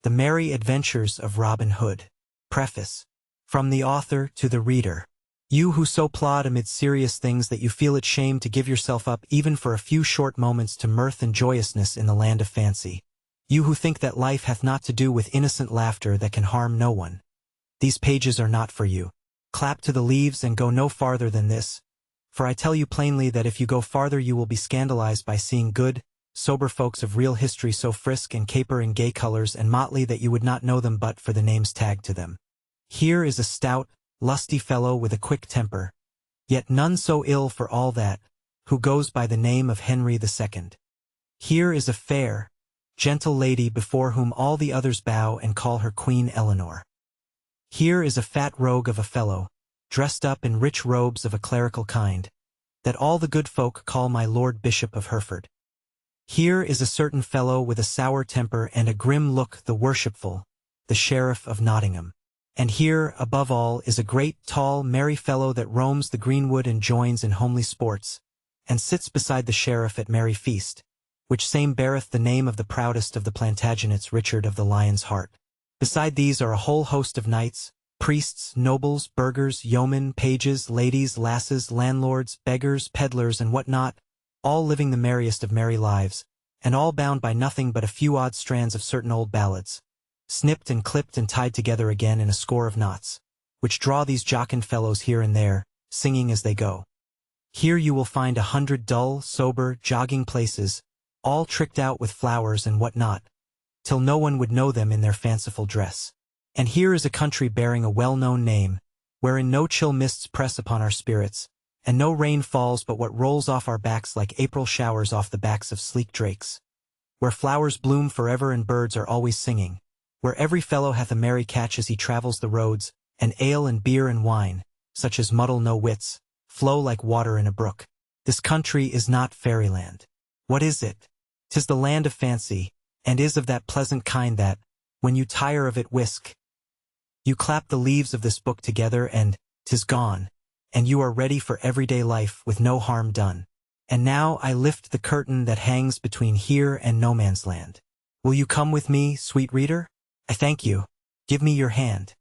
The Merry Adventures of Robin Hood. Preface. From the author to the reader. You who so plod amid serious things that you feel it shame to give yourself up even for a few short moments to mirth and joyousness in the land of fancy. You who think that life hath not to do with innocent laughter that can harm no one. These pages are not for you. Clap to the leaves and go no farther than this, for I tell you plainly that if you go farther you will be scandalized by seeing good, sober folks of real history so frisk and caper in gay colors and motley that you would not know them but for the names tagged to them. Here is a stout, lusty fellow with a quick temper, yet none so ill for all that, who goes by the name of Henry II. Here is a fair, gentle lady before whom all the others bow and call her Queen Eleanor. Here is a fat rogue of a fellow, dressed up in rich robes of a clerical kind, that all the good folk call my Lord Bishop of Hereford. Here is a certain fellow with a sour temper and a grim look, the worshipful, the Sheriff of Nottingham. And here, above all, is a great, tall, merry fellow that roams the greenwood and joins in homely sports, and sits beside the sheriff at merry feast, which same beareth the name of the proudest of the Plantagenets, Richard of the Lion's Heart. Beside these are a whole host of knights, priests, nobles, burghers, yeomen, pages, ladies, lasses, landlords, beggars, peddlers, and what not, all living the merriest of merry lives, and all bound by nothing but a few odd strands of certain old ballads, snipped and clipped and tied together again in a score of knots, which draw these jocund fellows here and there, singing as they go. Here you will find 100 dull, sober, jogging places, all tricked out with flowers and what not, till no one would know them in their fanciful dress. And here is a country bearing a well-known name, wherein no chill mists press upon our spirits, and no rain falls but what rolls off our backs like April showers off the backs of sleek drakes, where flowers bloom forever and birds are always singing, where every fellow hath a merry catch as he travels the roads, and ale and beer and wine, such as muddle no wits, flow like water in a brook. This country is not fairyland. What is it? 'Tis the land of fancy, and is of that pleasant kind that, when you tire of it whisk, you clap the leaves of this book together and 'tis gone, and you are ready for everyday life with no harm done. And now I lift the curtain that hangs between here and no man's land. Will you come with me, sweet reader? I thank you. Give me your hand.